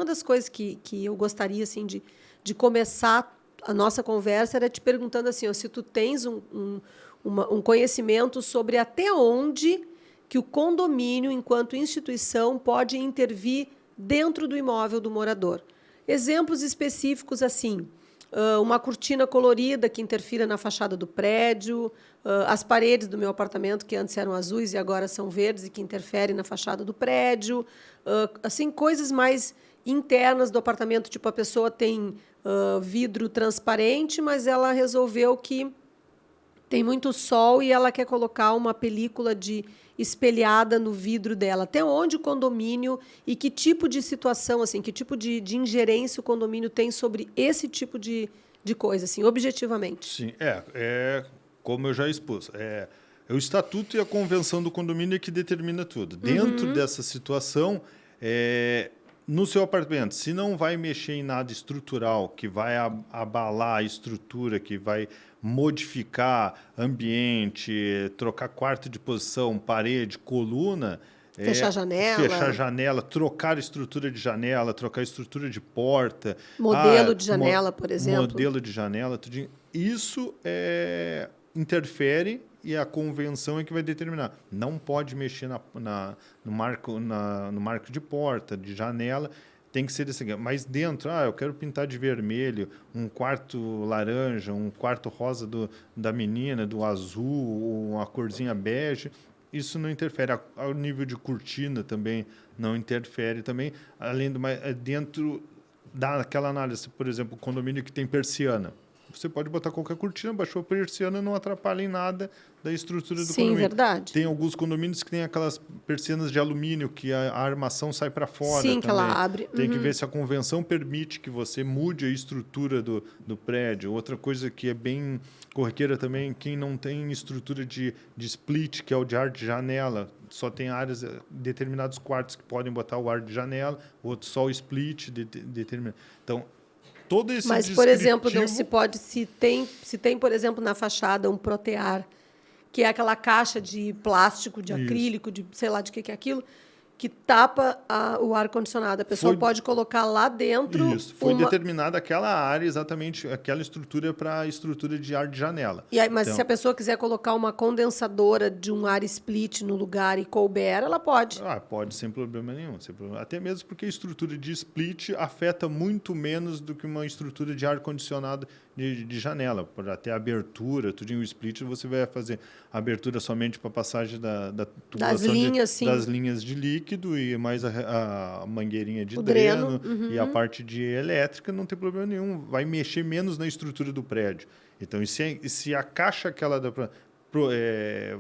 das coisas que eu gostaria assim, de começar a nossa conversa era te perguntando assim, ó, se tu tens um conhecimento sobre até onde que o condomínio, enquanto instituição, pode intervir dentro do imóvel do morador. Exemplos específicos assim, uma cortina colorida que interfira na fachada do prédio, as paredes do meu apartamento, que antes eram azuis e agora são verdes e que interferem na fachada do prédio, assim, coisas mais internas do apartamento, tipo a pessoa tem vidro transparente, mas ela resolveu que tem muito sol e ela quer colocar uma película espelhada no vidro dela. Até onde o condomínio e que tipo de situação, assim, que tipo de ingerência o condomínio tem sobre esse tipo de coisa, assim, objetivamente? Sim, como eu já expus. É o estatuto e a convenção do condomínio que determina tudo. Dentro dessa situação, no seu apartamento, se não vai mexer em nada estrutural, que vai abalar a estrutura, que vai modificar ambiente, trocar quarto de posição, parede, coluna, Fechar janela, trocar estrutura de janela, trocar estrutura de porta. Modelo de janela, por exemplo. Modelo de janela, tudinho. Isso interfere e a convenção é que vai determinar. Não pode mexer no marco de porta, de janela, tem que ser desse. Mas dentro, eu quero pintar de vermelho, um quarto laranja, um quarto rosa da menina, do azul, uma corzinha bege, isso não interfere. Ao nível de cortina também não interfere também. Além do mais, dentro daquela análise, por exemplo, o condomínio que tem persiana. Você pode botar qualquer cortina, baixou a persiana, não atrapalha em nada da estrutura do condomínio. Sim, verdade. Tem alguns condomínios que tem aquelas persianas de alumínio que a armação sai para fora. Sim, também. que ela abre. Tem que ver se a convenção permite que você mude a estrutura do prédio. Outra coisa que é bem corriqueira também, quem não tem estrutura de split, que é o de ar de janela, só tem áreas, determinados quartos que podem botar o ar de janela, outros só o split determinado. Então, todo esse Mas, por exemplo, não se pode, se tem, por exemplo, na fachada um protear, que é aquela caixa de plástico, de acrílico, de sei lá de que é aquilo, que tapa o ar-condicionado. A pessoa pode colocar lá dentro... Isso, foi determinada aquela área, exatamente aquela estrutura para a estrutura de ar de janela. E aí, mas se a pessoa quiser colocar uma condensadora de um ar split no lugar e couber, ela pode? Pode, sem problema nenhum. Até mesmo porque a estrutura de split afeta muito menos do que uma estrutura de ar-condicionado de janela. Por até abertura, tudinho, o split, você vai fazer abertura somente para passagem da tubulação das linhas de líquido e mais a mangueirinha de dreno. E a parte de elétrica, não tem problema nenhum. Vai mexer menos na estrutura do prédio. Então, se a caixa que ela dá para...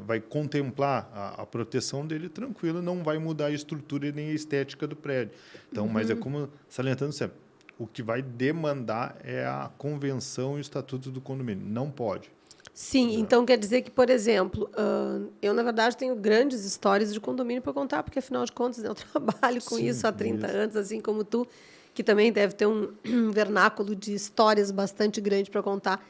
vai contemplar a proteção dele, tranquilo, não vai mudar a estrutura e nem a estética do prédio. Então, mas é como salientando sempre, o que vai demandar é a convenção e o estatuto do condomínio. Não pode. Sim, então quer dizer que, por exemplo, eu, na verdade, tenho grandes histórias de condomínio para contar, porque, afinal de contas, eu trabalho com isso há 30 anos, assim como tu, que também deve ter um vernáculo de histórias bastante grande para contar.